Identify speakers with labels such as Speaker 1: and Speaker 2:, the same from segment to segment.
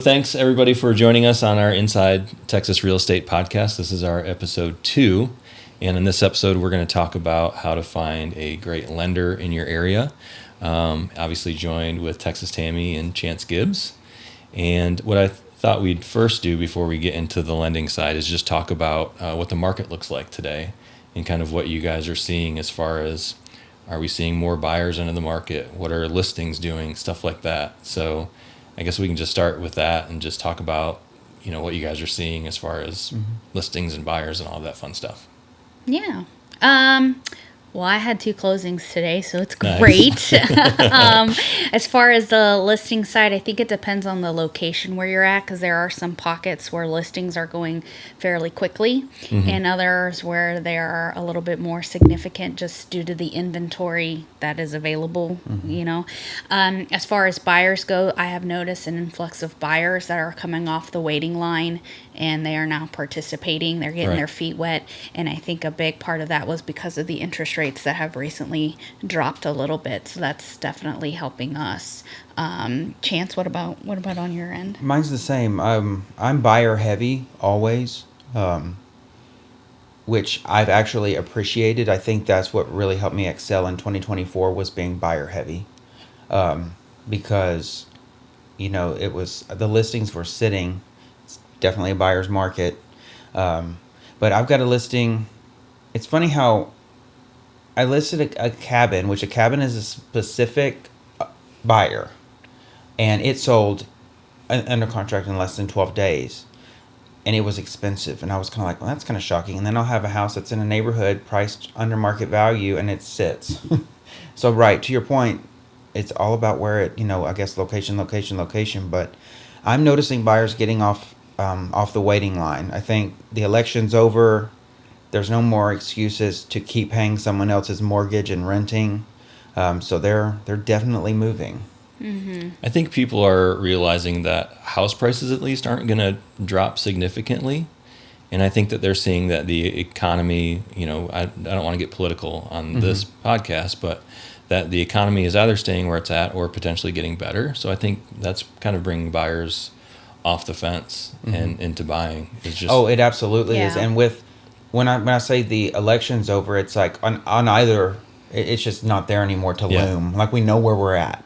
Speaker 1: Thanks, everybody, for joining us on our Inside Texas Real Estate podcast. This is our episode 2. And in this episode, we're going to talk about how to find a great lender in your area. Obviously joined with Texas Tammy and Chance Gibbs. And what I thought we'd first do before we get into the lending side is just talk about what the market looks like today and kind of what you guys are seeing as far as, are we seeing more buyers into the market? What are listings doing? Stuff like that. So I guess we can just start with that and just talk about, what you guys are seeing as far as listings and buyers and all that fun stuff.
Speaker 2: Yeah. Well, I had 2 closings today, so it's
Speaker 1: Nice.
Speaker 2: great. As far as the listing side, I think it depends on the location where you're at, because there are some pockets where listings are going fairly quickly, and others where they are a little bit more significant just due to the inventory that is available, As far as buyers go, I have noticed an influx of buyers that are coming off the waiting line, and they are now participating. They're getting
Speaker 1: Right.
Speaker 2: their feet wet, and I think a big part of that was because of the interest rates that have recently dropped a little bit. So that's definitely helping us. Chance, what about on your end?
Speaker 3: Mine's the same. I'm buyer heavy always, which I've actually appreciated. I think that's what really helped me excel in 2024 was being buyer heavy, because it was the listings were sitting. It's definitely a buyer's market, but I've got a listing. It's funny how I listed a cabin, which a cabin is a specific buyer, and it sold under contract in less than 12 days, and it was expensive. And I was kind of like, well, that's kind of shocking. And then I'll have a house that's in a neighborhood priced under market value, and it sits. So, right, to your point, it's all about where it, I guess location. But I'm noticing buyers getting off the waiting line. I think the election's over. There's no more excuses to keep paying someone else's mortgage and renting. So they're definitely moving.
Speaker 1: I think people are realizing that house prices at least aren't going to drop significantly. And I think that they're seeing that the economy, I don't want to get political on this podcast, but that the economy is either staying where it's at or potentially getting better. So I think that's kind of bringing buyers off the fence and into buying. It's just,
Speaker 3: Oh, it absolutely is.
Speaker 2: Yeah.
Speaker 3: And when I say the election's over, it's like on either, it's just not there anymore to
Speaker 1: Yeah.
Speaker 3: loom. Like we know where we're at.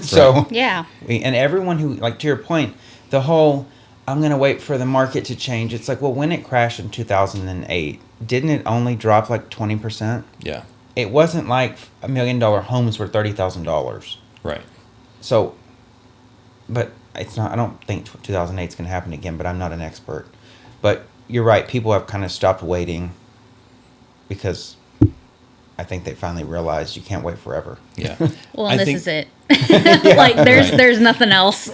Speaker 3: So
Speaker 2: Yeah.
Speaker 3: and everyone who, like, to your point, the whole I'm going to wait for the market to change. It's like, well, when it crashed in 2008, didn't it only drop like 20%?
Speaker 1: yeah,
Speaker 3: It wasn't like $1 million homes were $30,000.
Speaker 1: right.
Speaker 3: So, but it's not, I don't think 2008 is going to happen again, but I'm not an expert. But you're right. People have kind of stopped waiting because I think they finally realized you can't wait forever.
Speaker 1: Yeah.
Speaker 2: Well,
Speaker 1: I
Speaker 2: and this
Speaker 1: think-
Speaker 2: is it. Like there's nothing else.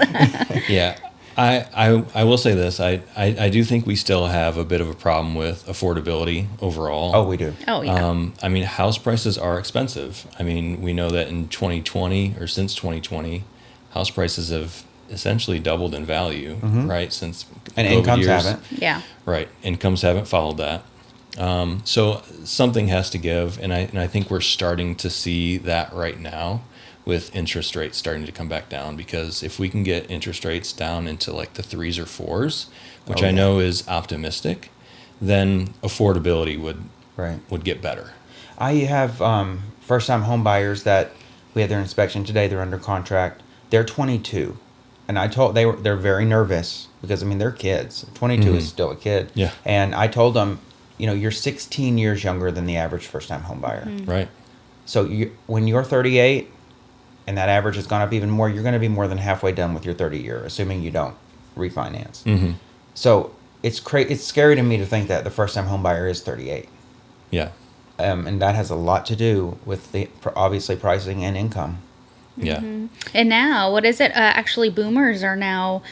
Speaker 1: Yeah. I will say this. I do think we still have a bit of a problem with affordability overall.
Speaker 3: Oh, we do.
Speaker 2: Oh yeah.
Speaker 1: House prices are expensive. We know that in 2020 or since 2020, house prices have essentially doubled in value, right? Since
Speaker 3: And
Speaker 1: COVID
Speaker 3: incomes
Speaker 1: years.
Speaker 3: haven't.
Speaker 2: Yeah.
Speaker 1: Right. Incomes haven't followed that. So something has to give. And I think we're starting to see that right now with interest rates starting to come back down, because if we can get interest rates down into like the 3s or 4s, which
Speaker 3: Oh,
Speaker 1: I
Speaker 3: yeah.
Speaker 1: know is optimistic, then affordability
Speaker 3: Right.
Speaker 1: would get better.
Speaker 3: I have first-time home buyers that we had their inspection today. They're under contract. They're 22, and they're very nervous because they're kids. 22 is still a kid.
Speaker 1: Yeah.
Speaker 3: And I told them, you're 16 years younger than the average first-time home buyer.
Speaker 1: Right.
Speaker 3: So when you're 38, and that average has gone up even more, you're going to be more than halfway done with your 30-year, assuming you don't refinance.
Speaker 1: Mm-hmm.
Speaker 3: So it's scary to me to think that the first-time home buyer is 38.
Speaker 1: Yeah.
Speaker 3: And that has a lot to do with obviously pricing and income.
Speaker 1: Yeah.
Speaker 2: And now, what is it? Actually, boomers are now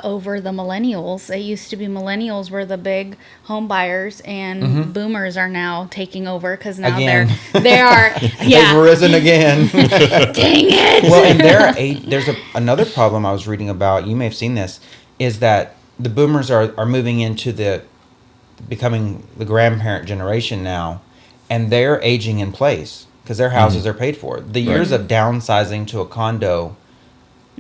Speaker 2: over the millennials. It used to be millennials were the big home buyers, and boomers are now taking over because now
Speaker 3: Again.
Speaker 2: they are.
Speaker 3: They've
Speaker 2: Yeah.
Speaker 3: risen again.
Speaker 2: Dang it.
Speaker 3: Well, and there's another problem I was reading about. You may have seen this, is that the boomers are moving into becoming the grandparent generation now, and they're aging in place because their houses are paid for. The years of downsizing to a condo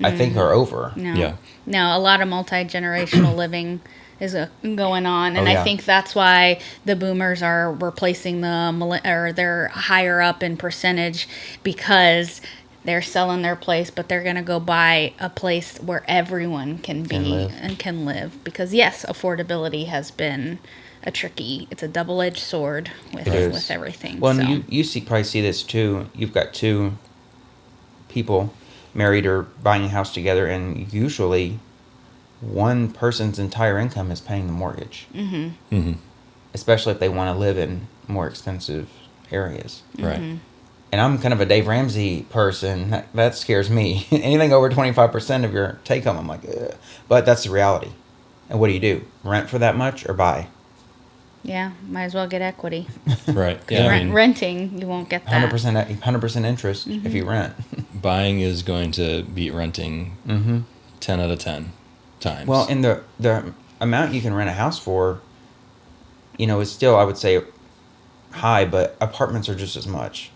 Speaker 3: I think are over.
Speaker 2: No.
Speaker 1: Yeah.
Speaker 2: No, a lot of multi-generational living is going on, and
Speaker 3: Oh, yeah.
Speaker 2: I think that's why the boomers are replacing or they're higher up in percentage, because they're selling their place, but they're going to go buy a place where everyone can be
Speaker 3: live.
Speaker 2: and can live. Because yes, affordability has been it's a double-edged sword with
Speaker 3: It is.
Speaker 2: with everything.
Speaker 3: Well,
Speaker 2: so.
Speaker 3: and you probably see this too. You've got two people married or buying a house together, and usually one person's entire income is paying the mortgage.
Speaker 1: Mm-hmm.
Speaker 3: Especially if they want to live in more expensive areas.
Speaker 1: Right.
Speaker 3: And I'm kind of a Dave Ramsey person. That scares me. Anything over 25% of your take home, I'm like, ugh. But that's the reality. And what do? Rent for that much or buy?
Speaker 2: Yeah, might as well get equity.
Speaker 1: Right. Yeah. I mean,
Speaker 2: Renting, you won't get that.
Speaker 3: 100% interest if you rent.
Speaker 1: buying is going to beat renting 10 out of 10 times.
Speaker 3: Well, and the amount you can rent a house for, is still, I would say, high, but apartments are just as much.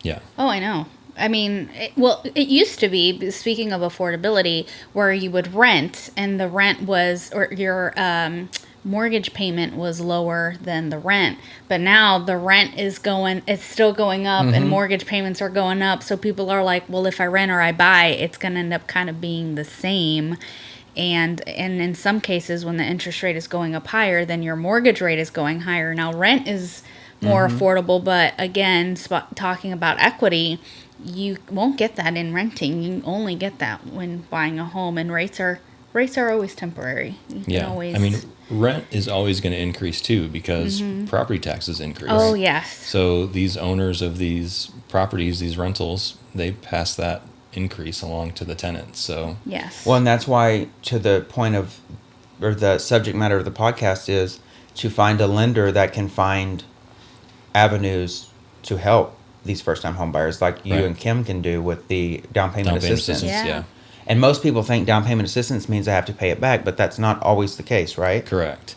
Speaker 1: yeah.
Speaker 2: Oh, I know. I mean, it used to be, speaking of affordability, where you would rent and the rent was, or your mortgage payment was lower than the rent. But now the rent it's still going up and mortgage payments are going up. So people are like, well, if I rent or I buy, it's going to end up kind of being the same. And in some cases, when the interest rate is going up higher, then your mortgage rate is going higher. Now, rent is more affordable, but again, talking about equity, you won't get that in renting. You only get that when buying a home, and rates are always temporary. You can
Speaker 1: Yeah.
Speaker 2: always,
Speaker 1: I mean, rent is always going to increase too because property taxes increase.
Speaker 2: oh yes,
Speaker 1: So these owners of these properties, these rentals, they pass that increase along to the tenants. So
Speaker 2: yes.
Speaker 3: Well, and that's why, to the point of, or the subject matter of the podcast is to find a lender that can find avenues to help these first-time home buyers, like you
Speaker 1: Right.
Speaker 3: and Kim can do with the down payment
Speaker 1: down payment
Speaker 3: assistance.
Speaker 1: assistance,
Speaker 2: Yeah.
Speaker 1: yeah.
Speaker 3: And most people think down payment assistance means I have to pay it back, but that's not always the case, right?
Speaker 1: Correct.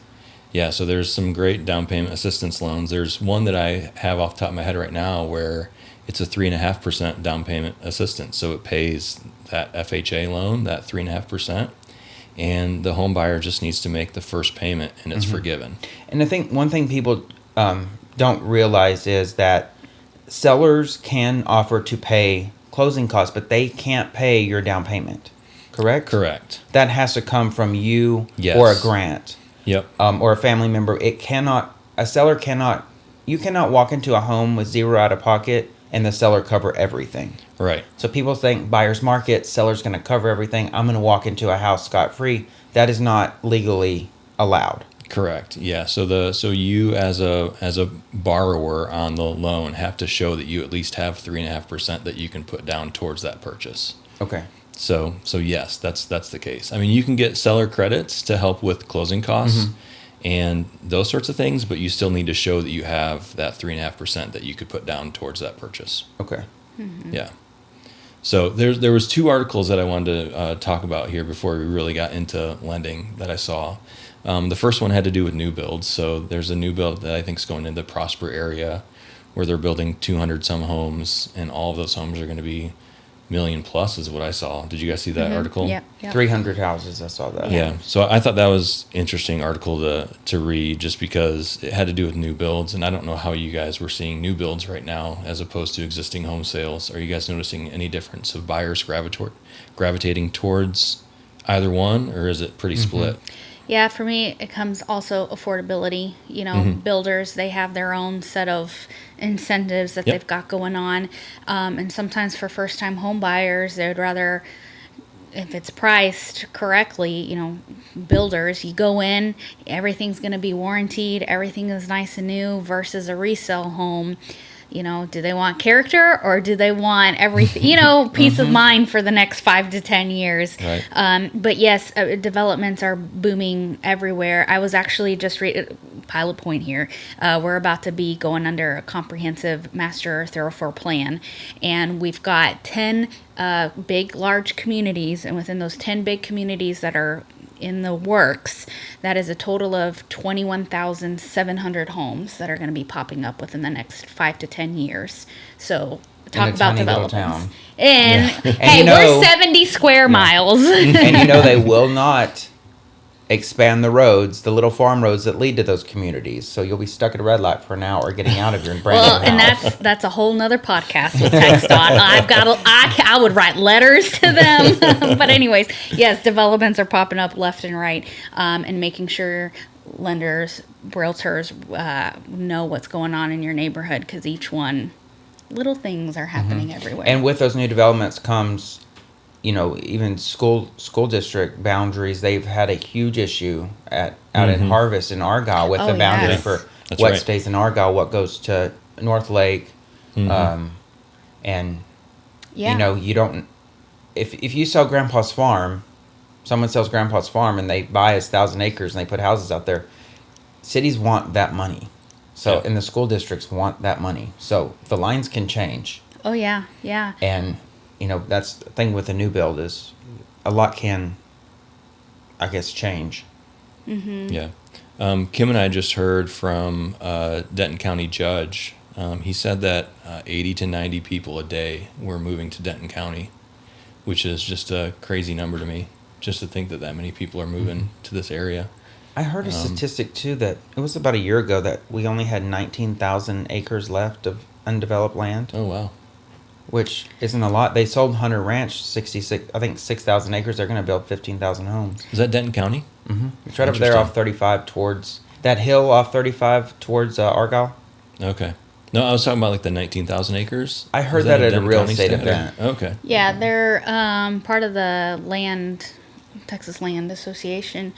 Speaker 1: Yeah, so there's some great down payment assistance loans. There's one that I have off the top of my head right now where it's a 3.5% down payment assistance. So it pays that FHA loan, that 3.5%, and the home buyer just needs to make the first payment and it's forgiven.
Speaker 3: And I think one thing people don't realize is that sellers can offer to pay closing costs, but they can't pay your down payment. Correct?
Speaker 1: Correct.
Speaker 3: That has to come from you
Speaker 1: Yes.
Speaker 3: or a grant.
Speaker 1: Yep.
Speaker 3: Or a family member. A seller cannot, you cannot walk into a home with zero out of pocket and the seller cover everything.
Speaker 1: Right.
Speaker 3: So people think buyer's market, seller's going to cover everything. I'm going to walk into a house scot-free. That is not legally allowed.
Speaker 1: Correct. Yeah. So you as a borrower on the loan have to show that you at least have 3.5% that you can put down towards that purchase.
Speaker 3: Okay.
Speaker 1: So yes, that's the case. I mean, you can get seller credits to help with closing costs and those sorts of things, but you still need to show that you have that 3.5% that you could put down towards that purchase.
Speaker 3: Okay.
Speaker 1: Yeah. So there was two articles that I wanted to talk about here before we really got into lending that I saw. The first one had to do with new builds. So there's a new build that I think is going into the Prosper area where they're building 200 some homes, and all of those homes are going to be million plus is what I saw. Did you guys see that article?
Speaker 2: Yep.
Speaker 3: 300 houses, I saw that.
Speaker 1: Yeah. So I thought that was interesting article to read just because it had to do with new builds, and I don't know how you guys were seeing new builds right now as opposed to existing home sales. Are you guys noticing any difference of buyers gravitating towards either one, or is it pretty split?
Speaker 2: Yeah, for me, it comes also affordability. You know, builders, they have their own set of incentives that
Speaker 1: Yep.
Speaker 2: they've got going on. And sometimes for first-time home buyers, they would rather, if it's priced correctly, you know, builders, you go in, everything's going to be warranted, everything is nice and new, versus a resale home. You know, do they want character or do they want everything, you know, peace of mind for the next 5 to 10 years?
Speaker 1: Right.
Speaker 2: But yes, developments are booming everywhere. I was actually just pilot point here. We're about to be going under a comprehensive master thoroughfare plan, and we've got 10 big, large communities, and within those 10 big communities that are in the works, that is a total of 21,700 homes that are going to be popping up within the next 5 to 10 years. So talk
Speaker 3: a
Speaker 2: about
Speaker 3: tiny little
Speaker 2: developments.
Speaker 3: town.
Speaker 2: And
Speaker 3: And
Speaker 2: hey,
Speaker 3: you know-
Speaker 2: we're 70 square miles.
Speaker 3: And you know they will not expand the roads, the little farm roads that lead to those communities. So you'll be stuck at a red light for an hour getting out of your brand
Speaker 2: Well,
Speaker 3: new
Speaker 2: and
Speaker 3: house.
Speaker 2: that's a whole nother podcast with TxDOT. I would write letters to them. But anyways, yes, developments are popping up left and right, and making sure lenders, realtors know what's going on in your neighborhood, because each one, little things are happening everywhere.
Speaker 3: And with those new developments comes, even school district boundaries. They've had a huge issue out in Harvest and Argyle with
Speaker 2: Oh,
Speaker 3: the boundary
Speaker 2: yes.
Speaker 3: for
Speaker 1: That's
Speaker 3: what
Speaker 1: right.
Speaker 3: stays in Argyle, what goes to North Lake, and
Speaker 2: yeah.
Speaker 3: you don't. If you sell Grandpa's farm, someone sells Grandpa's farm and they buy 1,000 acres and they put houses out there. Cities want that money, so
Speaker 1: Yeah.
Speaker 3: and the school districts want that money. So the lines can change.
Speaker 2: Oh yeah, yeah.
Speaker 3: And, that's the thing with a new build is a lot can, I guess, change.
Speaker 1: Yeah. Kim and I just heard from Denton County judge. He said that 80 to 90 people a day were moving to Denton County, which is just a crazy number to me, just to think that many people are moving to this area.
Speaker 3: I heard a statistic, too, that it was about a year ago that we only had 19,000 acres left of undeveloped land,
Speaker 1: Oh, wow.
Speaker 3: which isn't a lot. They sold Hunter Ranch 6,000 acres. They're going to build 15,000 homes.
Speaker 1: Is that Denton County?
Speaker 3: It's right over there
Speaker 1: Interesting.
Speaker 3: off 35 towards that hill off 35 towards Argyle.
Speaker 1: Okay. No, I was talking about like the 19,000 acres.
Speaker 3: I heard
Speaker 1: Is
Speaker 3: that at a
Speaker 1: Denton
Speaker 3: real
Speaker 1: County
Speaker 3: estate
Speaker 1: standard?
Speaker 3: event.
Speaker 1: Okay.
Speaker 2: Yeah, they're part of the Texas Land Association.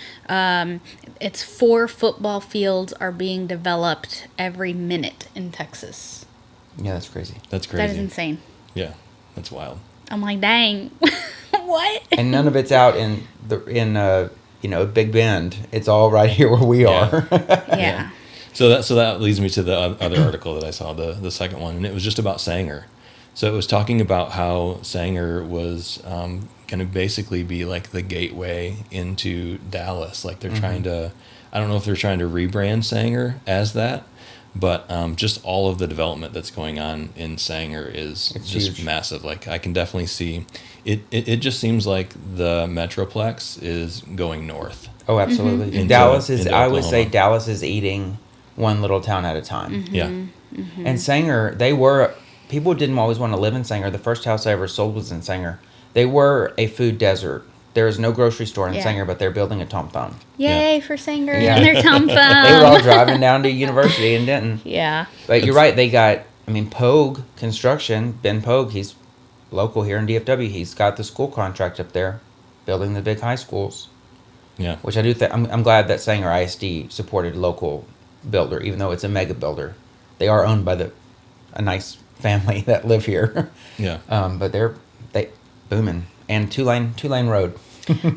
Speaker 2: It's 4 football fields are being developed every minute in Texas.
Speaker 3: Yeah, that's crazy.
Speaker 1: That's crazy.
Speaker 2: That is insane.
Speaker 1: Yeah, that's wild.
Speaker 2: I'm like, dang, what?
Speaker 3: And none of it's out in Big Bend. It's all right here where we
Speaker 1: Yeah.
Speaker 3: are.
Speaker 2: Yeah.
Speaker 1: So that leads me to the other article that I saw, the second one, and it was just about Sanger. So it was talking about how Sanger was going to basically be like the gateway into Dallas. Like they're trying to, I don't know if they're trying to rebrand Sanger as that, but just all of the development that's going on in Sanger is
Speaker 3: It's
Speaker 1: just
Speaker 3: huge.
Speaker 1: massive. Like I can definitely see it. It just seems like the Metroplex is going north.
Speaker 3: Oh, absolutely.
Speaker 1: Into-
Speaker 3: Dallas is.
Speaker 1: into
Speaker 3: I would say
Speaker 1: Oklahoma.
Speaker 3: Dallas is eating one little town at a time.
Speaker 1: Yeah.
Speaker 3: And Sanger, people didn't always want to live in Sanger. The first house I ever sold was in Sanger. They were a food desert. There is no grocery store in
Speaker 2: Yeah.
Speaker 3: Sanger, but they're building a Tom Thumb.
Speaker 2: Yay for Sanger
Speaker 3: Yeah.
Speaker 2: and their Tom
Speaker 3: They were all
Speaker 2: Thumb.
Speaker 3: driving down to University in Denton.
Speaker 2: Yeah.
Speaker 3: But you're right. They got, Pogue Construction, Ben Pogue, he's local here in DFW. He's got the school contract up there, building the big high schools,
Speaker 1: Yeah.
Speaker 3: which I do think, I'm glad that Sanger ISD supported local builder, even though it's a mega builder. They are owned by a nice family that live here.
Speaker 1: Yeah.
Speaker 3: But they booming. And two-lane road.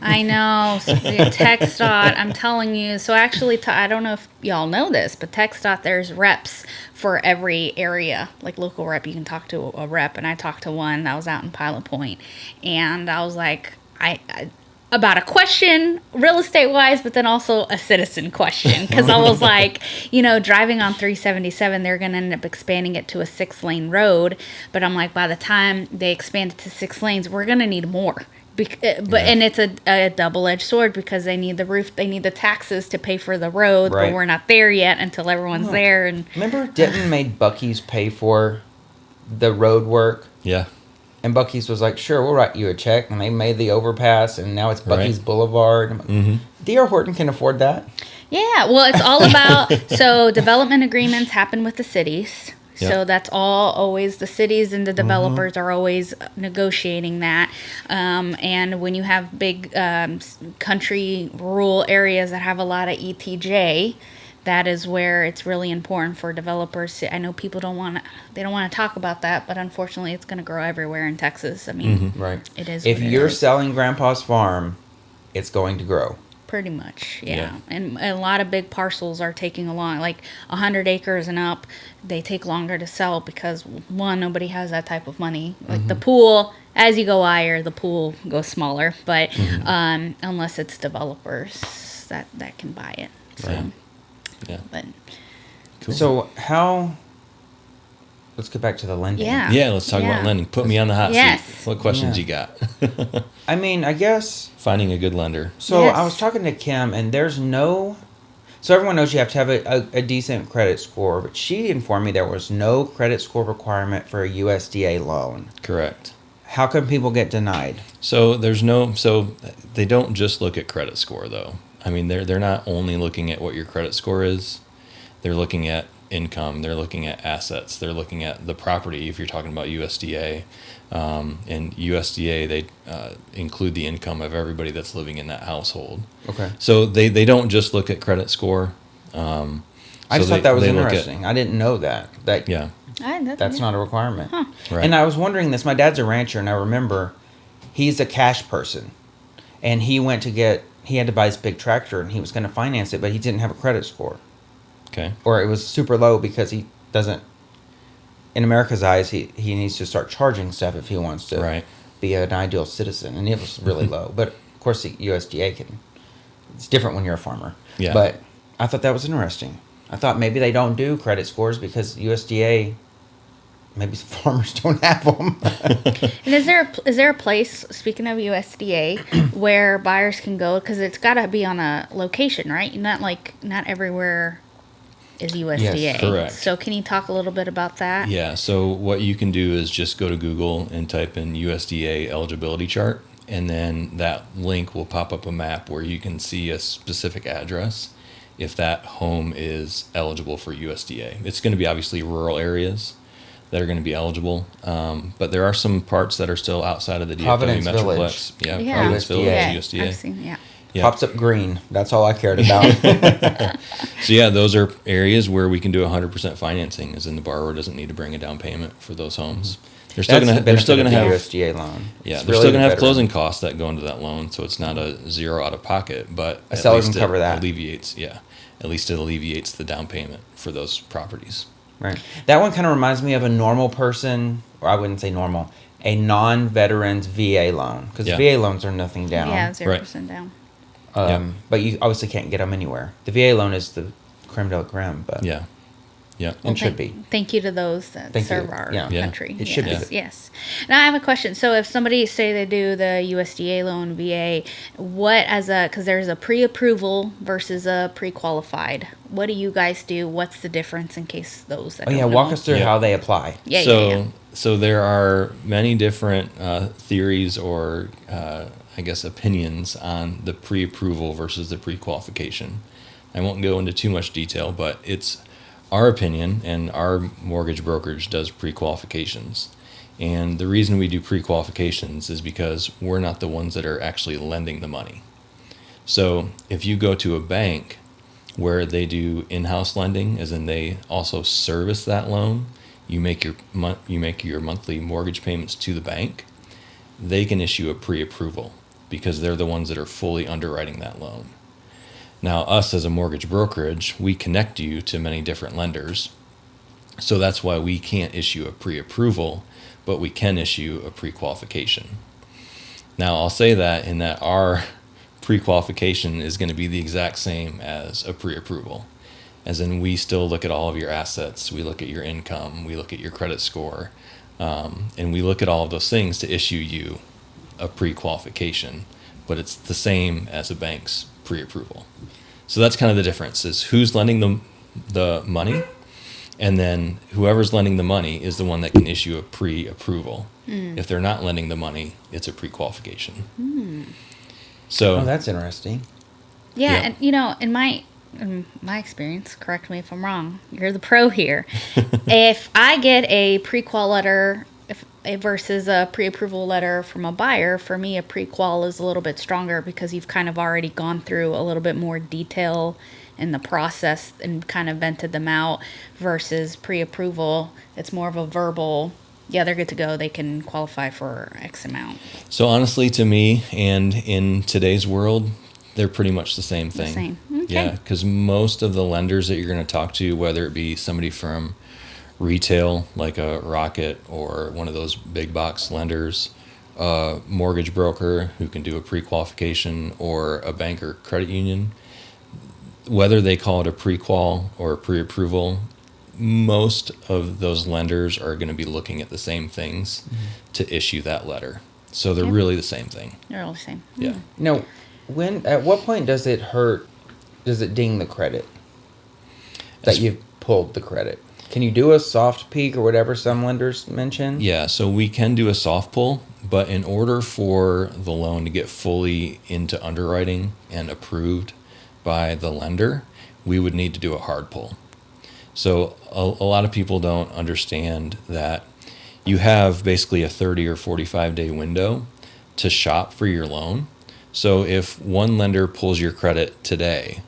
Speaker 2: I know. So, TxDOT, I'm telling you. So actually, I don't know if y'all know this, but TxDOT, there's reps for every area. Like local rep, you can talk to a rep, and I talked to one that was out in Pilot Point, and I was like, I about a question, real estate wise, but then also a citizen question. Because I was like, driving on 377, they're going to end up expanding it to a 6-lane road. But I'm like, by the time they expand it to 6 lanes, we're going to need more. And it's a double-edged sword because they need the roof, they need the taxes to pay for the road,
Speaker 3: Right.
Speaker 2: but we're not there yet until everyone's there. And
Speaker 3: Remember Denton made Buc-ee's pay for the road work?
Speaker 1: Yeah.
Speaker 3: And Buc-ee's was like, sure, we'll write you a check. And they made the overpass, and now it's Buc-ee's
Speaker 1: Right.
Speaker 3: Boulevard. I'm like, D.R. Horton can afford that.
Speaker 2: yeah, well, it's all about, so development agreements happen with the cities.
Speaker 1: Yep.
Speaker 2: So that's always the cities and the developers are always negotiating that. And when you have big country rural areas that have a lot of ETJ, that is where it's really important for developers to, I know people don't want to talk about that, but unfortunately it's going to grow everywhere in Texas. I mean,
Speaker 3: Right.
Speaker 2: it is
Speaker 3: If
Speaker 2: what it
Speaker 3: you're
Speaker 2: is.
Speaker 3: selling Grandpa's farm, it's going to grow.
Speaker 2: Pretty much, yeah.
Speaker 1: Yeah.
Speaker 2: And a lot of big parcels are taking a long, like 100 acres and up, they take longer to sell because, one, nobody has that type of money. Like the pool, as you go higher, the pool goes smaller. But unless it's developers that can buy it. So,
Speaker 1: Right. Yeah.
Speaker 2: but
Speaker 1: Cool.
Speaker 3: So how let's get back to the lending.
Speaker 2: Yeah.
Speaker 1: Yeah, let's talk about lending. Put me on the hot
Speaker 2: Yes.
Speaker 1: seat. What questions
Speaker 3: Yeah.
Speaker 1: you got?
Speaker 3: I mean, I guess.
Speaker 1: Finding a good lender.
Speaker 3: So
Speaker 2: Yes.
Speaker 3: I was talking to Kim, and there's no. So everyone knows you have to have a decent credit score, but she informed me there was no credit score requirement for a USDA loan.
Speaker 1: Correct.
Speaker 3: How can people get denied?
Speaker 1: So they don't just look at credit score though. I mean, they're not only looking at what your credit score is. They're looking at income. They're looking at assets. They're looking at the property. If you're talking about USDA, and USDA, they include the income of everybody that's living in that household.
Speaker 3: Okay.
Speaker 1: So they don't just look at credit score.
Speaker 3: I just thought that was interesting. I didn't know that.
Speaker 1: Yeah.
Speaker 3: That's not a requirement.
Speaker 1: Right.
Speaker 3: And I was wondering this. My dad's a rancher, and I remember he's a cash person, and he had to buy this big tractor, and he was going to finance it, but he didn't have a credit score,
Speaker 1: Okay.
Speaker 3: or it was super low because he doesn't. In America's eyes, he needs to start charging stuff if he wants to
Speaker 1: Right.
Speaker 3: be an ideal citizen, and it was really low. But of course, the USDA it's different when you're a farmer.
Speaker 1: Yeah.
Speaker 3: But I thought that was interesting. I thought maybe they don't do credit scores because USDA, maybe farmers don't have them.
Speaker 2: And is there a place, speaking of USDA, where buyers can go? Because it's got to be on a location, right? Not everywhere is USDA.
Speaker 3: Yes,
Speaker 1: correct.
Speaker 2: So can you talk a little bit about that?
Speaker 1: Yeah. So what you can do is just go to Google and type in USDA eligibility chart, and then that link will pop up a map where you can see a specific address if that home is eligible for USDA. It's going to be obviously rural areas that are going to be eligible, but there are some parts that are still outside of the DFW
Speaker 3: Providence
Speaker 1: Metroplex.
Speaker 3: Village.
Speaker 1: Yeah,
Speaker 2: Yeah.
Speaker 1: Providence
Speaker 3: USDA.
Speaker 1: Village,
Speaker 2: Yeah,
Speaker 1: USDA.
Speaker 2: I've seen, yeah.
Speaker 1: Yeah.
Speaker 3: Pops up green. That's all I cared about.
Speaker 1: So yeah, those are areas where we can do 100% financing, as in the borrower doesn't need to bring a down payment for those homes. They're still
Speaker 3: That's
Speaker 1: going
Speaker 3: the
Speaker 1: to they're still
Speaker 3: benefit
Speaker 1: going to
Speaker 3: of the
Speaker 1: have
Speaker 3: USDA loan.
Speaker 1: yeah,
Speaker 3: It's
Speaker 1: they're
Speaker 3: really
Speaker 1: still going to
Speaker 3: the
Speaker 1: have
Speaker 3: veteran.
Speaker 1: closing costs that go into that loan, so it's not a zero out of pocket, but
Speaker 3: A seller can
Speaker 1: it
Speaker 3: cover that.
Speaker 1: alleviates it alleviates the down payment for those properties.
Speaker 3: Right. That one kind of reminds me of a normal person, or I wouldn't say normal, a non-veteran's VA loan. Because
Speaker 1: Yeah.
Speaker 3: VA loans are nothing down.
Speaker 2: Yeah, 0% down.
Speaker 3: But you obviously can't get them anywhere. The VA loan is the creme de la creme, but
Speaker 1: Yeah. Yeah.
Speaker 3: it should be.
Speaker 2: Thank you to those that
Speaker 3: Thank
Speaker 2: serve
Speaker 3: you.
Speaker 2: our
Speaker 3: Yeah.
Speaker 1: Yeah.
Speaker 2: country.
Speaker 3: It should be.
Speaker 2: Yes. Now I have a question. So if somebody say they do the USDA loan, VA, because there's a pre-approval versus a pre-qualified. What do you guys do? What's the difference in case those that
Speaker 3: Oh yeah,
Speaker 2: don't
Speaker 3: walk
Speaker 2: know?
Speaker 3: us through
Speaker 1: Yeah.
Speaker 3: how they apply.
Speaker 2: Yeah,
Speaker 1: So there are many different theories or I guess opinions on the pre-approval versus the pre-qualification. I won't go into too much detail, but it's our opinion, and our mortgage brokerage does pre-qualifications. And the reason we do pre-qualifications is because we're not the ones that are actually lending the money. So if you go to a bank where they do in-house lending, as in they also service that loan, you make your monthly mortgage payments to the bank, they can issue a pre-approval because they're the ones that are fully underwriting that loan. Now, us as a mortgage brokerage, we connect you to many different lenders. So that's why we can't issue a pre-approval, but we can issue a pre-qualification. Now, I'll say that in that our pre-qualification is going to be the exact same as a pre-approval. As in, we still look at all of your assets, we look at your income, we look at your credit score, and we look at all of those things to issue you a pre-qualification, but it's the same as a bank's pre-approval. So that's kind of the difference, is who's lending the money, and then whoever's lending the money is the one that can issue a pre-approval. If they're not lending the money, it's a pre-qualification. So
Speaker 3: Oh, that's interesting.
Speaker 2: Yeah,
Speaker 1: Yeah.
Speaker 2: and in my experience, correct me if I'm wrong. You're the pro here. If I get a pre-qual letter versus a pre-approval letter from a buyer, for me a pre-qual is a little bit stronger because you've kind of already gone through a little bit more detail in the process and kind of vented them out, versus pre-approval, it's more of a verbal, yeah, they're good to go, they can qualify for X amount.
Speaker 1: So honestly, to me, and in today's world, they're pretty much the same
Speaker 2: The
Speaker 1: thing.
Speaker 2: same. Okay.
Speaker 1: Yeah, because most of the lenders that you're going to talk to, whether it be somebody from retail like a Rocket or one of those big box lenders, a mortgage broker who can do a pre-qualification, or a bank or credit union, whether they call it a pre-qual or a pre-approval, most of those lenders are going to be looking at the same things to issue that letter. So they're
Speaker 2: Okay.
Speaker 1: really the same thing.
Speaker 2: They're all the same.
Speaker 1: Yeah.
Speaker 3: Now, at what point does it hurt? Does it ding the credit that
Speaker 1: As-
Speaker 3: you've pulled the credit? Can you do a soft peak or whatever some lenders mention?
Speaker 1: Yeah, so we can do a soft pull, but in order for the loan to get fully into underwriting and approved by the lender, we would need to do a hard pull. So a lot of people don't understand that you have basically a 30 or 45 day window to shop for your loan. So if one lender pulls your credit today,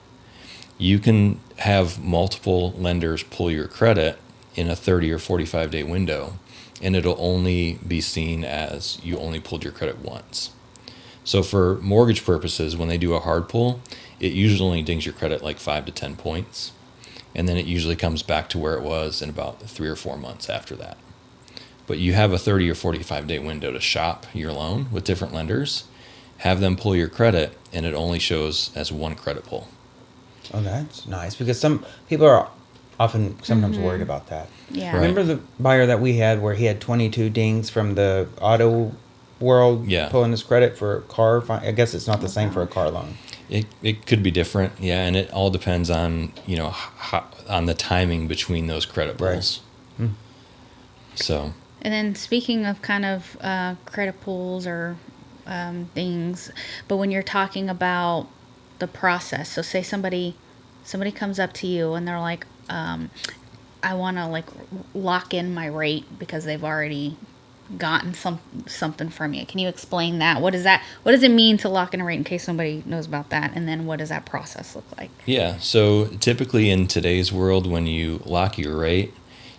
Speaker 1: you can have multiple lenders pull your credit in a 30 or 45 day window, and it'll only be seen as you only pulled your credit once. So for mortgage purposes, when they do a hard pull, it usually only dings your credit like 5 to 10 points. And then it usually comes back to where it was in about 3 or 4 months after that. But you have a 30 or 45 day window to shop your loan with different lenders, have them pull your credit, and it only shows as one credit pull.
Speaker 3: Oh, that's nice, because some people are sometimes worried about that.
Speaker 2: Yeah.
Speaker 1: Right.
Speaker 3: Remember the buyer that we had where he had 22 dings from the auto world
Speaker 1: Yeah.
Speaker 3: pulling his credit for a car? I guess it's not the same for a car loan.
Speaker 1: It could be different, yeah, and it all depends on on the timing between those credit
Speaker 3: Right.
Speaker 1: pulls. So
Speaker 2: And then speaking of kind of credit pools or things, but when you're talking about the process, so say somebody comes up to you and they're like, I want to like lock in my rate because they've already gotten something from you. Can you explain that? What does it mean to lock in a rate, in case somebody knows about that? And then what does that process look like?
Speaker 1: yeah, so typically in today's world, when you lock your rate,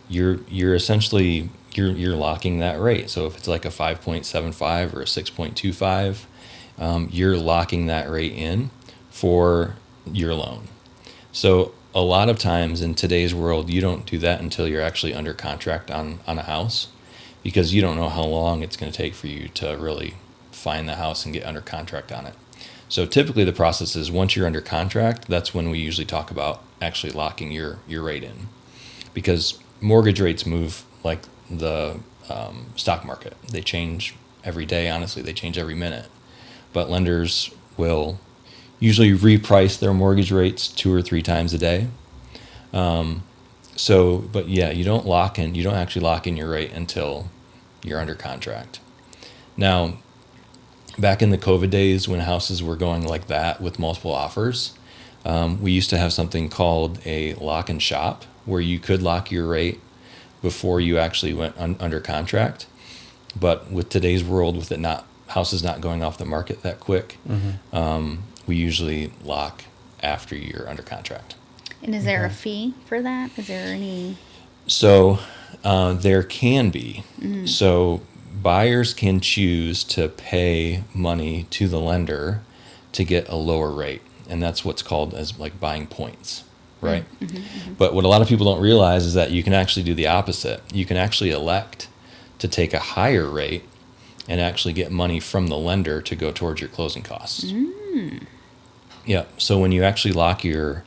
Speaker 1: you're essentially you're locking that rate. So if it's like a 5.75 or a 6.25, you're locking that rate in for your loan. So a lot of times in today's world, you don't do that until you're actually under contract on a house, because you don't know how long it's going to take for you to really find the house and get under contract on it. So typically the process is once you're under contract, that's when we usually talk about actually locking your rate in, because mortgage rates move like the stock market. They change every day. Honestly, they change every minute. But lenders will usually reprice their mortgage rates 2 or 3 times a day. But yeah, you don't actually lock in your rate until you're under contract. Now, back in the COVID days when houses were going like that with multiple offers, we used to have something called a lock and shop, where you could lock your rate before you actually went under contract. But with today's world, with houses not going off the market that quick, we usually lock after you're under contract.
Speaker 2: And is there a fee for that? Is there any?
Speaker 1: So there can be. So buyers can choose to pay money to the lender to get a lower rate, and that's what's called as like buying points, right? But what a lot of people don't realize is that you can actually do the opposite. You can actually elect to take a higher rate and actually get money from the lender to go towards your closing costs. Yeah. So when you actually lock your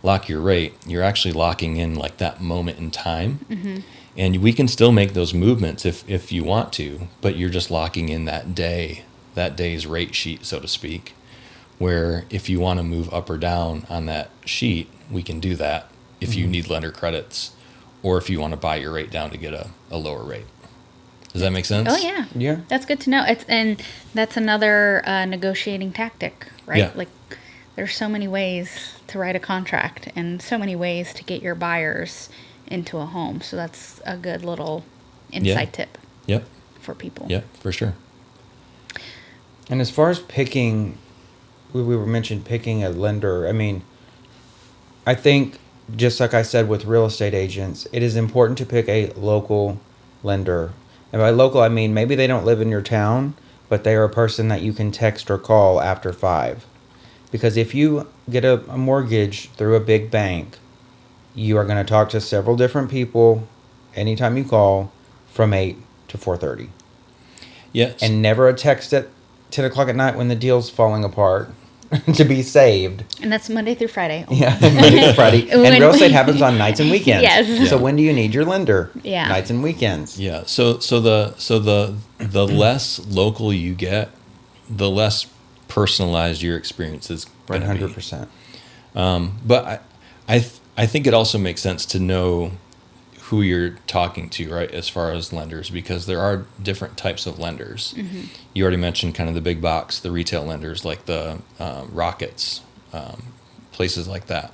Speaker 1: rate, you're actually locking in like that moment in time. And we can still make those movements if you want to, but you're just locking in that day's rate sheet, so to speak, where if you want to move up or down on that sheet, we can do that if you need lender credits, or if you want to buy your rate down to get a lower rate. Does that make sense?
Speaker 2: Oh yeah,
Speaker 3: Yeah.
Speaker 2: that's good to know. And that's another negotiating tactic, right?
Speaker 1: Yeah.
Speaker 2: Like there's so many ways to write a contract and so many ways to get your buyers into a home. So that's a good little inside tip
Speaker 1: Yep.
Speaker 2: for people.
Speaker 1: Yep, for sure.
Speaker 3: And as far as picking, we were mentioned picking a lender. I mean, I think just like I said with real estate agents, it is important to pick a local lender. And by local, I mean maybe they don't live in your town, but they are a person that you can text or call after 5. Because if you get a mortgage through a big bank, you are going to talk to several different people anytime you call from 8 to 4:30.
Speaker 1: Yes.
Speaker 3: And never a text at 10 o'clock at night when the deal's falling apart. to be saved.
Speaker 2: And that's Monday through Friday.
Speaker 3: Yeah, Monday to Friday. And
Speaker 2: When-
Speaker 3: real estate happens on nights and weekends.
Speaker 2: Yes.
Speaker 3: So
Speaker 1: Yeah.
Speaker 3: when do you need your lender?
Speaker 2: Yeah.
Speaker 3: Nights and weekends.
Speaker 1: Yeah. So the less local you get, the less personalized your experience is going to be.
Speaker 3: 100%.
Speaker 1: But I think it also makes sense to know who you're talking to, right, as far as lenders, because there are different types of lenders. You already mentioned kind of the big box, the retail lenders like the Rockets, places like that.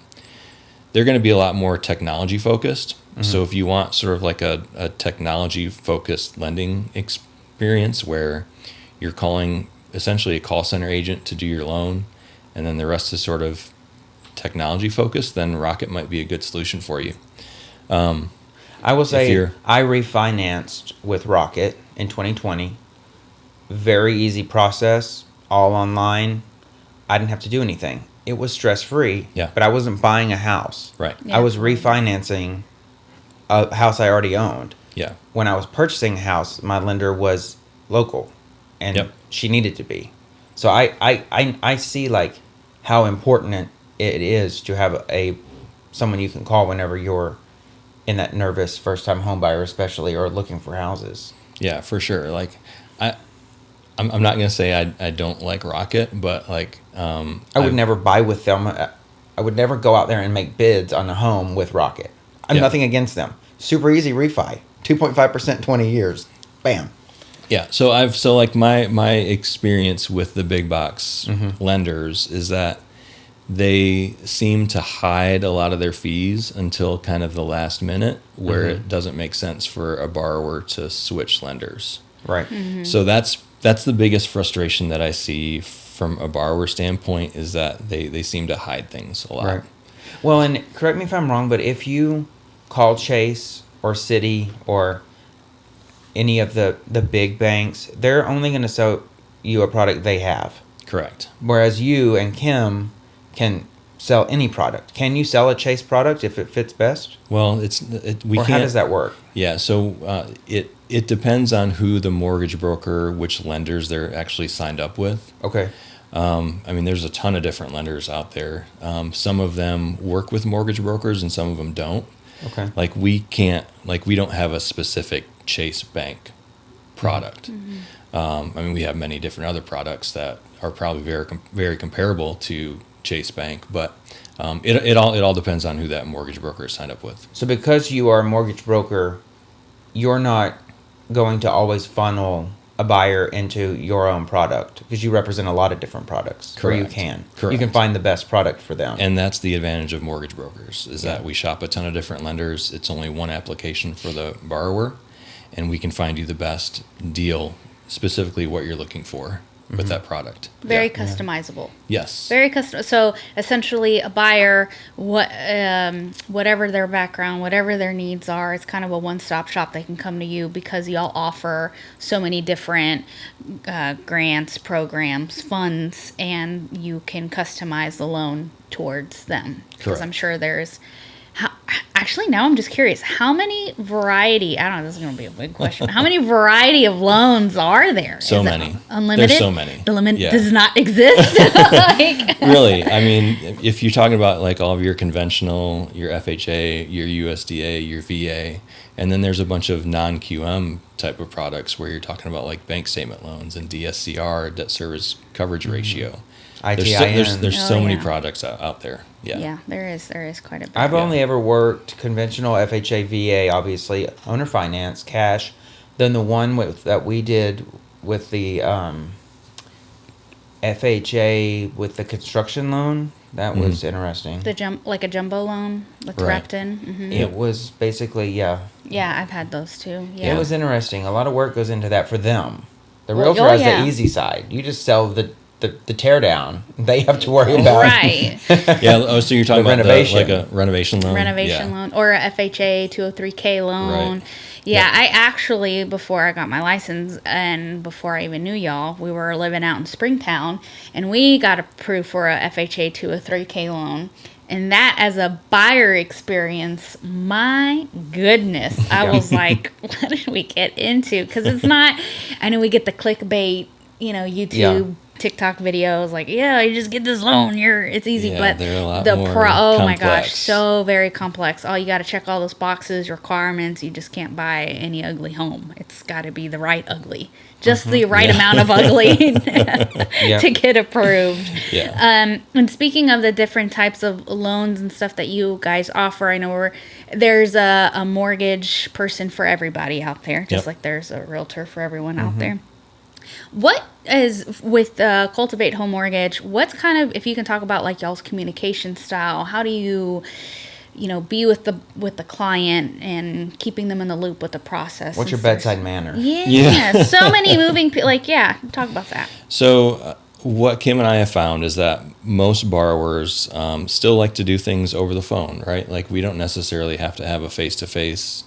Speaker 1: They're going to be a lot more technology focused. So if you want sort of like a technology focused lending experience where you're calling essentially a call center agent to do your loan, and then the rest is sort of technology focused, then Rocket might be a good solution for you.
Speaker 3: I will say
Speaker 1: you're-
Speaker 3: I refinanced with Rocket in 2020. Very easy process, all online. I didn't have to do anything. It was stress free.
Speaker 1: Yeah.
Speaker 3: But I wasn't buying a house.
Speaker 1: Right.
Speaker 2: Yeah.
Speaker 3: I was refinancing a house I already owned.
Speaker 1: Yeah.
Speaker 3: When I was purchasing a house, my lender was local, and
Speaker 1: Yep.
Speaker 3: she needed to be. So I see like how important it is to have someone you can call whenever you're in that nervous first time home buyer, especially, or looking for houses.
Speaker 1: Yeah, for sure. Like I'm not going to say I don't like Rocket, but like
Speaker 3: I would never buy with them. I would never go out there and make bids on a home with Rocket. I'm
Speaker 1: Yeah.
Speaker 3: nothing against them. Super easy refi. 2.5%, 20 years. Bam.
Speaker 1: Yeah, so like my experience with the big box lenders is that they seem to hide a lot of their fees until kind of the last minute, where it doesn't make sense for a borrower to switch lenders.
Speaker 3: Right.
Speaker 1: So that's the biggest frustration that I see from a borrower standpoint, is that they seem to hide things a lot.
Speaker 3: Right. Well, and correct me if I'm wrong, but if you call Chase or Citi or any of the big banks, they're only going to sell you a product they have.
Speaker 1: Correct.
Speaker 3: Whereas you and Kim can sell any product. Can you sell a Chase product if it fits best?
Speaker 1: Well, we
Speaker 3: Or
Speaker 1: can't.
Speaker 3: how does that work?
Speaker 1: Yeah, so it depends on who the mortgage broker, which lenders they're actually signed up with.
Speaker 3: Okay.
Speaker 1: I mean, there's a ton of different lenders out there. Some of them work with mortgage brokers, and some of them don't.
Speaker 3: Okay.
Speaker 1: Like we don't have a specific Chase Bank product. I mean, we have many different other products that are probably very comparable to Chase Bank, but it all depends on who that mortgage broker is signed up with.
Speaker 3: So because you are a mortgage broker, you're not going to always funnel a buyer into your own product, because you represent a lot of different products. Or you
Speaker 1: Correct.
Speaker 3: can.
Speaker 1: Correct.
Speaker 3: You can find the best product for them.
Speaker 1: And that's the advantage of mortgage brokers, is that
Speaker 3: Yeah.
Speaker 1: we shop a ton of different lenders. It's only one application for the borrower, and we can find you the best deal, specifically what you're looking for with that product.
Speaker 2: Very
Speaker 1: Yeah.
Speaker 2: customizable.
Speaker 1: Yes.
Speaker 2: Very custom. So essentially, a buyer, whatever their background, whatever their needs are, it's kind of a one-stop shop. They can come to you because y'all offer so many different grants, programs, funds, and you can customize the loan towards them. Because
Speaker 1: Correct.
Speaker 2: I'm sure there's. Actually, now I'm just curious. How many variety? I don't know. This is going to be a big question. How many variety of loans are there?
Speaker 1: So
Speaker 2: Is it
Speaker 1: many.
Speaker 2: Unlimited.
Speaker 1: There's so many.
Speaker 2: The limit
Speaker 1: Yeah.
Speaker 2: does not exist. Like,
Speaker 1: Really, I mean, if you're talking about like all of your conventional, your FHA, your USDA, your VA, and then there's a bunch of non-QM type of products where you're talking about like bank statement loans and DSCR, debt service coverage ratio.
Speaker 3: ITIN.
Speaker 1: There's
Speaker 2: Oh,
Speaker 1: so many
Speaker 2: yeah.
Speaker 1: products out there. Yeah.
Speaker 2: yeah, there is quite a bit.
Speaker 3: I've
Speaker 1: Yeah.
Speaker 3: only ever worked conventional FHA, VA, obviously, owner finance, cash. Then the one that we did with the FHA with the construction loan, that was interesting.
Speaker 2: like a jumbo loan, like
Speaker 1: Right.
Speaker 2: wrapped in. Hmm.
Speaker 3: It was basically, yeah.
Speaker 2: Yeah, I've had those too. Yeah,
Speaker 3: It was interesting. A lot of work goes into that for them. The
Speaker 2: Well,
Speaker 3: realtor
Speaker 2: oh,
Speaker 3: has
Speaker 2: yeah.
Speaker 3: the easy side. You just sell the tear down. They have to worry about
Speaker 2: right.
Speaker 1: Yeah. Oh, so you're talking
Speaker 3: The
Speaker 1: about
Speaker 3: renovation.
Speaker 1: like a renovation loan?
Speaker 2: Renovation
Speaker 1: Yeah.
Speaker 2: loan or a FHA 203K loan.
Speaker 1: Right.
Speaker 2: Yeah,
Speaker 1: Yeah.
Speaker 2: I actually, before I got my license and before I even knew y'all, we were living out in Springtown and we got approved for a FHA 203K loan. And that, as a buyer experience, my goodness, I was like, what did we get into? Because it's not, I know we get the clickbait, YouTube TikTok videos like, yeah, you just get this loan, it's easy.
Speaker 1: Yeah,
Speaker 2: But
Speaker 1: they're a lot
Speaker 2: the
Speaker 1: more
Speaker 2: oh my
Speaker 1: complex.
Speaker 2: gosh, so very complex. Oh, you got to check all those boxes, requirements. You just can't buy any ugly home. It's got to be the right ugly, just the right amount of ugly to get approved.
Speaker 1: Yeah.
Speaker 2: And speaking of the different types of loans and stuff that you guys offer, I know there's a mortgage person for everybody out there, just
Speaker 1: Yep.
Speaker 2: like there's a realtor for everyone out there. What is with Cultivate Home Mortgage? What's kind of, if you can talk about like y'all's communication style? How do you, be with the client and keeping them in the loop with the process?
Speaker 3: What's your
Speaker 2: and stuff?
Speaker 3: bedside manner?
Speaker 2: Yeah, so many moving. Talk about that.
Speaker 1: So what Kim and I have found is that most borrowers still like to do things over the phone, right? Like we don't necessarily have to have a face-to-face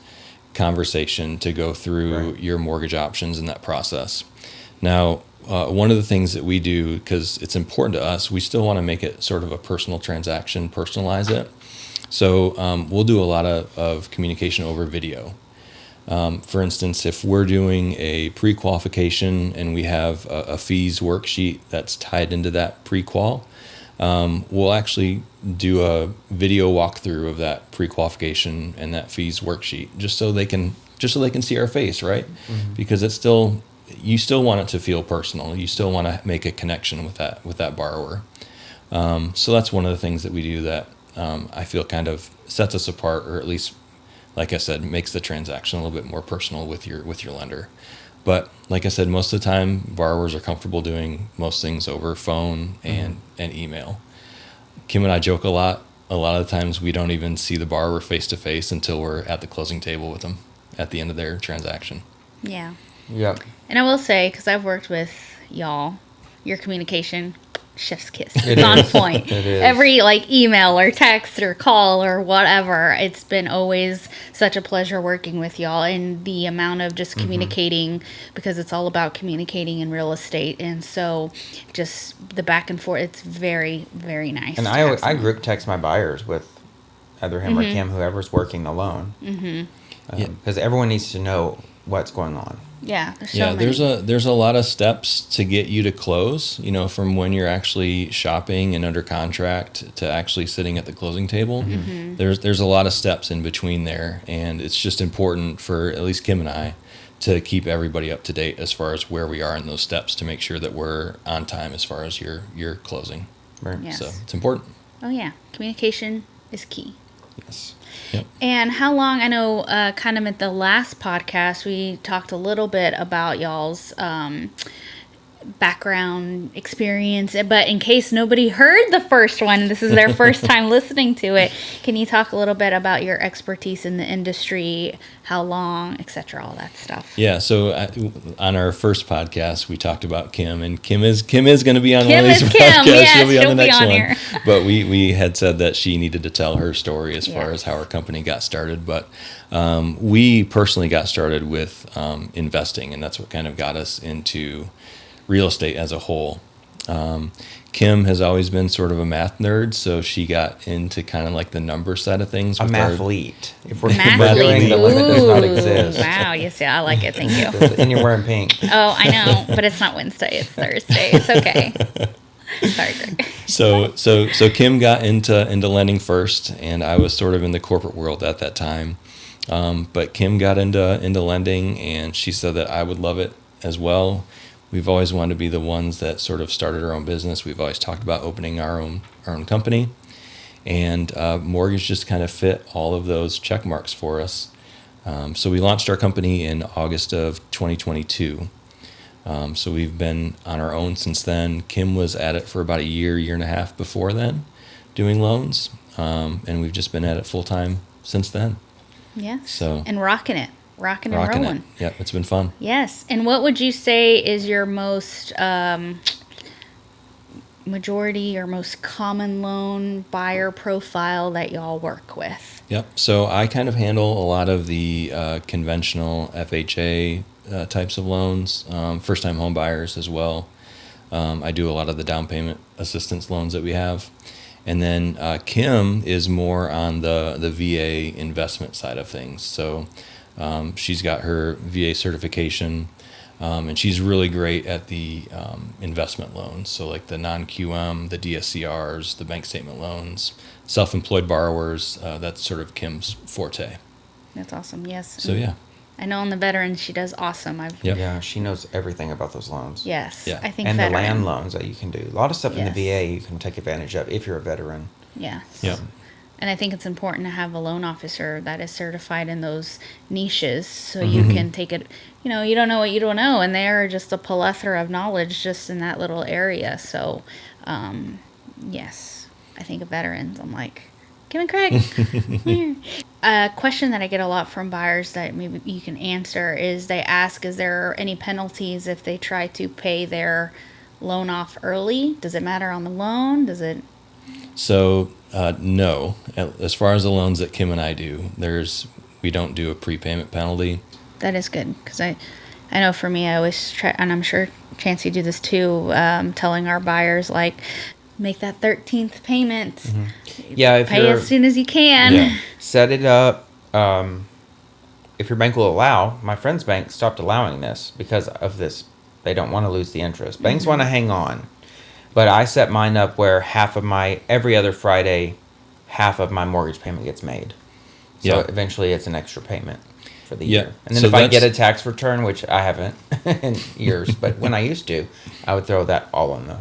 Speaker 1: conversation to go through your mortgage options in that process. Now, one of the things that we do, because it's important to us, we still want to make it sort of a personal transaction, personalize it. So we'll do a lot of communication over video. For instance, if we're doing a pre-qualification and we have a fees worksheet that's tied into that pre-qual, we'll actually do a video walkthrough of that pre-qualification and that fees worksheet, just so they can see our face, right? Mm-hmm. Because you still want it to feel personal. You still want to make a connection with that borrower. So that's one of the things that we do that I feel kind of sets us apart, or at least, like I said, makes the transaction a little bit more personal with your lender. But like I said, most of the time, borrowers are comfortable doing most things over phone and email. Kim and I joke a lot. A lot of the times, we don't even see the borrower face to face until we're at the closing table with them at the end of their transaction.
Speaker 2: Yeah.
Speaker 3: Yep.
Speaker 2: And I will say, because I've worked with y'all, your communication, chef's kiss. It's on point.
Speaker 3: It is.
Speaker 2: Every email or text or call or whatever, it's been always such a pleasure working with y'all, and the amount of just communicating, because it's all about communicating in real estate, and so just the back and forth, it's very, very nice.
Speaker 3: And I group text my buyers with either him or Kim, whoever's working the loan, because everyone needs to know what's going on.
Speaker 2: Yeah,
Speaker 1: there's a lot of steps to get you to close, from when you're actually shopping and under contract to actually sitting at the closing table. Mm-hmm. There's a lot of steps in between there, and it's just important for at least Kim and I to keep everybody up to date as far as where we are in those steps to make sure that we're on time as far as your closing.
Speaker 3: Right.
Speaker 2: Yes.
Speaker 1: So it's important.
Speaker 2: Oh yeah, communication is key.
Speaker 1: Yes. Yep.
Speaker 2: And how long, I know kind of at the last podcast, we talked a little bit about y'all's background experience, but in case nobody heard the first one, this is their first time listening to it, can you talk a little bit about your expertise in the industry, how long, etc., all that stuff?
Speaker 1: Yeah, so on our first podcast, we talked about Kim, and Kim is going to be on one of these podcasts.
Speaker 2: Yes,
Speaker 1: she'll be on the next one.
Speaker 2: Here.
Speaker 1: But we had said that she needed to tell her story as far as how our company got started. But we personally got started with investing, and that's what kind of got us into real estate as a whole. Kim has always been sort of a math nerd, so she got into kind of like the number side of things.
Speaker 3: A mathlete. If we're
Speaker 2: mathlete,
Speaker 3: the limit does not exist.
Speaker 2: Wow, yes, yeah, I like it. Thank you.
Speaker 3: And you're wearing pink.
Speaker 2: Oh, I know, but it's not Wednesday; it's Thursday. It's okay. Sorry, Greg.
Speaker 1: So Kim got into lending first, and I was sort of in the corporate world at that time. But Kim got into lending, and she said that I would love it as well. We've always wanted to be the ones that sort of started our own business. We've always talked about opening our own company, and mortgage just kind of fit all of those check marks for us. So we launched our company in August of 2022. So we've been on our own since then. Kim was at it for about a year and a half before then, doing loans, and we've just been at it full time since then.
Speaker 2: Yeah.
Speaker 1: So
Speaker 2: and rocking and rolling.
Speaker 1: It. Yeah, it's been fun.
Speaker 2: Yes. And what would you say is your most majority or most common loan buyer profile that y'all work with?
Speaker 1: Yep. So I kind of handle a lot of the conventional FHA types of loans, first-time home buyers as well. I do a lot of the down payment assistance loans that we have. And then Kim is more on the VA investment side of things. So she's got her VA certification. And she's really great at the investment loans. So like the non-QM, the DSCRs, the bank statement loans, self-employed borrowers. That's sort of Kim's forte.
Speaker 2: That's awesome. Yes.
Speaker 1: So yeah.
Speaker 2: I know on the veterans she does awesome.
Speaker 1: Yep.
Speaker 3: Yeah, she knows everything about those loans.
Speaker 2: Yes.
Speaker 1: Yeah.
Speaker 2: I think
Speaker 3: And the
Speaker 2: veteran.
Speaker 3: land loans that you can do. A lot of stuff in the
Speaker 2: Yes.
Speaker 3: VA you can take advantage of if you're a veteran.
Speaker 2: Yes.
Speaker 1: Yep.
Speaker 2: And I think it's important to have a loan officer that is certified in those niches so you can take it. You know, you don't know what you don't know, and they are just a plethora of knowledge just in that little area. So, yes, I think of veterans. I'm like, Kim and Craig. Here. A question that I get a lot from buyers that maybe you can answer is they ask, is there any penalties if they try to pay their loan off early? Does it matter on the loan? Does it?
Speaker 1: So no, as far as the loans that Kim and I do, we don't do a prepayment penalty.
Speaker 2: That is good because I know for me I always try, and I'm sure Chance you do this too, telling our buyers like make that 13th payment,
Speaker 3: Yeah, if
Speaker 2: pay
Speaker 3: you're
Speaker 2: as soon as you can.
Speaker 1: Yeah.
Speaker 3: set it up. If your bank will allow, my friend's bank stopped allowing this because of this. They don't want to lose the interest. Banks want to hang on. But I set mine up where every other Friday, half of my mortgage payment gets made. So
Speaker 1: Yeah.
Speaker 3: eventually it's an extra payment for the
Speaker 1: Yeah.
Speaker 3: year. And then
Speaker 1: So
Speaker 3: if I get a
Speaker 1: that's-
Speaker 3: tax return, which I haven't in years, but when I used to, I would throw that all on the.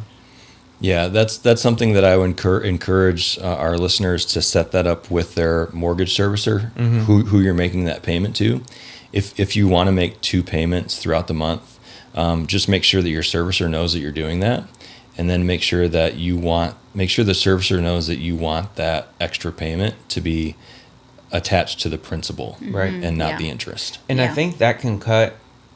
Speaker 1: Yeah, that's something that I would encourage our listeners to set that up with their mortgage servicer, who you're making that payment to. If you want to make 2 payments throughout the month, just make sure that your servicer knows that you're doing that, and then make sure the servicer knows that you want that extra payment to be attached to the principal,
Speaker 3: Right.
Speaker 1: and not
Speaker 2: Yeah.
Speaker 1: the interest.
Speaker 3: And I
Speaker 2: Yeah.
Speaker 3: think that can cut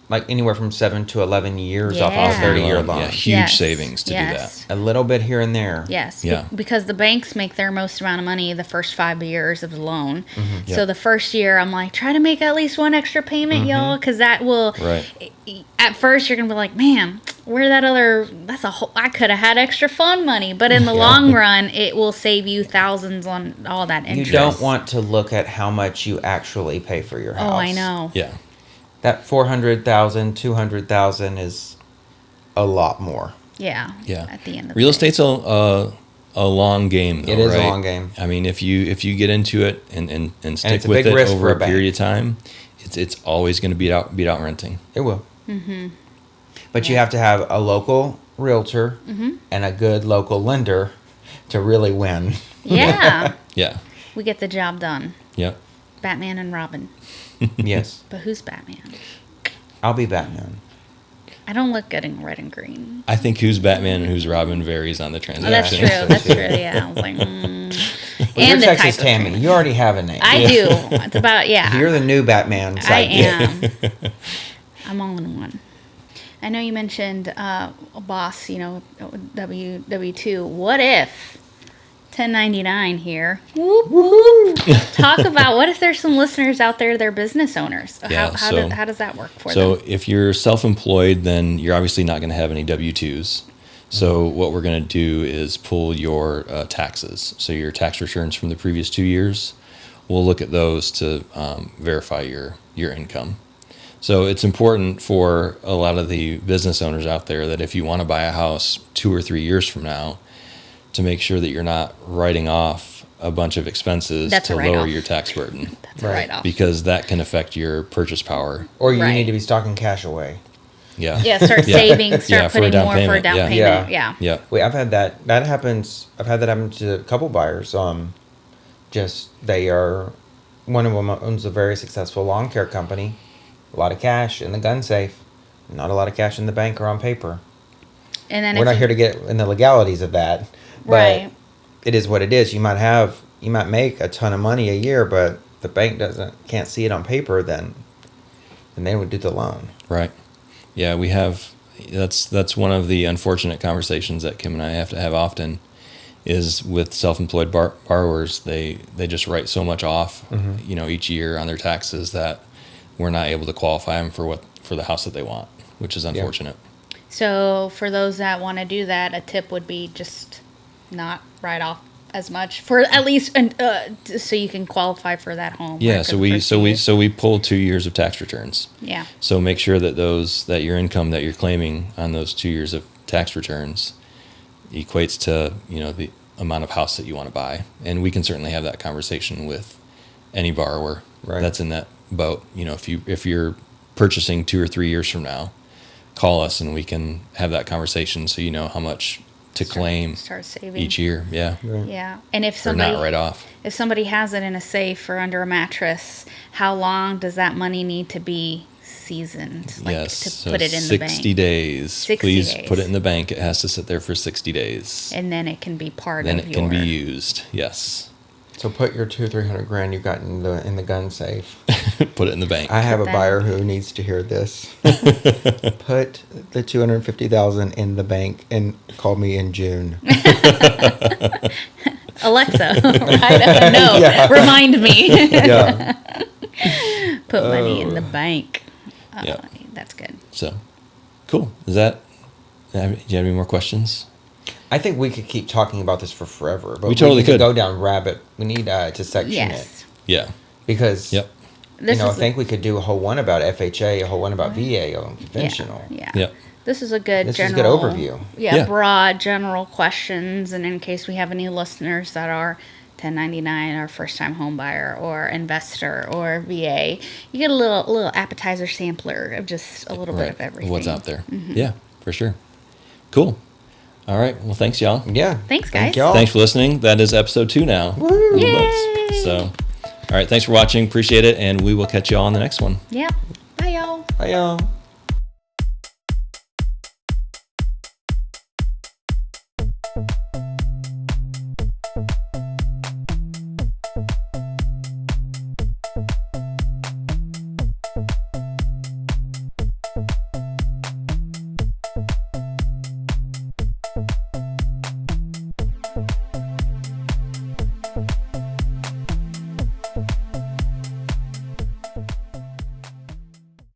Speaker 3: like anywhere from 7 to 11 years off
Speaker 2: Yeah.
Speaker 3: a 30-year
Speaker 1: Yeah,
Speaker 3: loan.
Speaker 1: huge savings to do
Speaker 2: Yes.
Speaker 3: A little bit here and there.
Speaker 2: Yes.
Speaker 1: Yeah.
Speaker 2: Because the banks make their most amount of money the first 5 years of the loan.
Speaker 1: Yeah.
Speaker 2: So the first year, I'm like, try to make at least one extra payment, y'all, because that will.
Speaker 1: Right.
Speaker 2: At first, you're gonna be like, man, where that other? That's a whole. I could have had extra fund money, but in the long run, it will save you thousands on all that
Speaker 3: You
Speaker 2: interest.
Speaker 3: don't want to look at how much you actually pay for your house.
Speaker 2: Oh, I know.
Speaker 1: Yeah.
Speaker 3: That 400,000, 200,000 is a lot more.
Speaker 2: Yeah.
Speaker 1: Yeah.
Speaker 2: At the end of
Speaker 1: Real
Speaker 2: the day.
Speaker 1: estate's a long game, though,
Speaker 3: It is a
Speaker 1: right?
Speaker 3: long game.
Speaker 1: I mean, if you get into it and stick
Speaker 3: it's a
Speaker 1: with
Speaker 3: big
Speaker 1: it
Speaker 3: risk
Speaker 1: over
Speaker 3: for
Speaker 1: a
Speaker 3: a bank.
Speaker 1: period of time, it's always going to beat out renting.
Speaker 3: It will. Mm-hmm. But you have to have a local realtor and a good local lender to really win.
Speaker 2: Yeah.
Speaker 1: Yeah.
Speaker 2: We get the job done.
Speaker 1: Yep.
Speaker 2: Batman and Robin.
Speaker 3: Yes.
Speaker 2: But who's Batman?
Speaker 3: I'll be Batman.
Speaker 2: I don't look good in red and green.
Speaker 1: I think who's Batman and who's Robin varies on the
Speaker 2: Oh, that's
Speaker 1: transaction.
Speaker 2: true.
Speaker 3: so
Speaker 2: That's
Speaker 3: too.
Speaker 2: true. Yeah. I was like,
Speaker 3: Well,
Speaker 2: and
Speaker 3: you're
Speaker 2: the
Speaker 3: Texas
Speaker 2: type of
Speaker 3: Tammy. You already have a name.
Speaker 2: I do. It's about, yeah.
Speaker 3: You're the new Batman
Speaker 2: I
Speaker 3: sidekick.
Speaker 2: am. I'm all in one. I know you mentioned a boss, W2. What if 1099 here? Whoop, whoop. Talk about what if there's some listeners out there, they're business owners.
Speaker 1: Yeah,
Speaker 2: How does that work for
Speaker 1: So
Speaker 2: them?
Speaker 1: if you're self-employed, then you're obviously not going to have any W-2s. So what we're going to do is pull your taxes. So your tax returns from the previous 2 years. We'll look at those to verify your income. So it's important for a lot of the business owners out there that if you want to buy a house 2 or 3 years from now, to make sure that you're not writing off a bunch of expenses
Speaker 2: That's
Speaker 1: to
Speaker 2: a
Speaker 1: lower
Speaker 2: write-off.
Speaker 1: your tax burden,
Speaker 2: That's
Speaker 3: right.
Speaker 2: a write-off.
Speaker 1: because that can affect your purchase power.
Speaker 3: Or you
Speaker 2: Right.
Speaker 3: need to be stocking cash away.
Speaker 1: Yeah.
Speaker 2: Yeah, start
Speaker 1: Yeah.
Speaker 2: saving, start
Speaker 1: Yeah, for a
Speaker 2: putting
Speaker 1: down
Speaker 2: more for a
Speaker 1: payment,
Speaker 2: down
Speaker 1: yeah.
Speaker 2: payment.
Speaker 3: Yeah.
Speaker 2: Yeah.
Speaker 1: Yeah.
Speaker 3: Wait, I've had that. That happens. I've had that happen to a couple buyers. They are. One of them owns a very successful lawn care company. A lot of cash in the gun safe. Not a lot of cash in the bank or on paper.
Speaker 2: And then
Speaker 3: We're not here to get in the legalities of that. But
Speaker 2: Right.
Speaker 3: it is what it is. You might make a ton of money a year, but the bank can't see it on paper. Then they would do the loan.
Speaker 1: Right. Yeah, we have. That's one of the unfortunate conversations that Kim and I have to have often, is with self-employed borrowers. They just write so much off, each year on their taxes that we're not able to qualify them for the house that they want, which is unfortunate.
Speaker 2: So for those that want to do that, a tip would be just not write off as much for at least, so you can qualify for that home.
Speaker 1: Yeah,
Speaker 2: right,
Speaker 1: so
Speaker 2: for the
Speaker 1: we
Speaker 2: first
Speaker 1: so we
Speaker 2: year.
Speaker 1: so we pull 2 years of tax returns.
Speaker 2: Yeah.
Speaker 1: So make sure that your income that you're claiming on those 2 years of tax returns equates to, the amount of house that you want to buy. And we can certainly have that conversation with any borrower
Speaker 3: Right.
Speaker 1: that's in that boat. If you're purchasing 2 or 3 years from now, call us and we can have that conversation so you know how much to claim
Speaker 2: Start saving
Speaker 1: each year. Yeah.
Speaker 3: Right.
Speaker 2: Yeah, and if
Speaker 1: Or
Speaker 2: somebody
Speaker 1: not right off.
Speaker 2: if somebody has it in a safe or under a mattress, how long does that money need to be seasoned? Like
Speaker 1: Yes.
Speaker 2: to
Speaker 1: So
Speaker 2: put it in the
Speaker 1: 60
Speaker 2: bank,
Speaker 1: days.
Speaker 2: 60
Speaker 1: Please
Speaker 2: days.
Speaker 1: put it in the bank. It has to sit there for 60 days.
Speaker 2: and then it can be part
Speaker 1: Then
Speaker 2: of
Speaker 1: it can be
Speaker 2: your.
Speaker 1: used. Yes.
Speaker 4: So put your 200-300 grand you got in the gun safe.
Speaker 1: Put it in the bank.
Speaker 4: I have a
Speaker 2: that-
Speaker 4: buyer who needs to hear this. Put the 250,000 in the bank and call me in June.
Speaker 2: Alexa, no,
Speaker 4: Yeah.
Speaker 2: remind me.
Speaker 4: Yeah.
Speaker 2: Put money in the bank.
Speaker 1: Yeah.
Speaker 2: That's good.
Speaker 1: So, cool. Do you have any more questions?
Speaker 3: I think we could keep talking about this for forever, but
Speaker 1: We totally could.
Speaker 3: go down rabbit. We need to section
Speaker 2: Yes.
Speaker 3: it
Speaker 1: Yeah.
Speaker 3: because
Speaker 1: Yep.
Speaker 2: This
Speaker 3: I
Speaker 2: is
Speaker 3: think we could do a whole one about FHA, a whole one about VA, or conventional.
Speaker 2: Yeah.
Speaker 1: Yep.
Speaker 2: This is a good
Speaker 3: This is a
Speaker 2: general
Speaker 3: good overview.
Speaker 1: Yeah.
Speaker 2: Broad general questions, and in case we have any listeners that are 1099 or first time home buyer or investor or VA, you get a little appetizer sampler of just a little bit of everything.
Speaker 1: What's out there? Yeah, for sure. Cool. All right. Well, thanks, y'all.
Speaker 3: Yeah.
Speaker 2: Thanks,
Speaker 3: Thank
Speaker 2: guys.
Speaker 3: y'all.
Speaker 1: Thanks for listening. That is episode 2 now. Ooh,
Speaker 2: Yay!
Speaker 1: So, all right. Thanks for watching. Appreciate it. And we will catch y'all on the next one.
Speaker 2: Yep. Bye, y'all.
Speaker 3: Bye, y'all.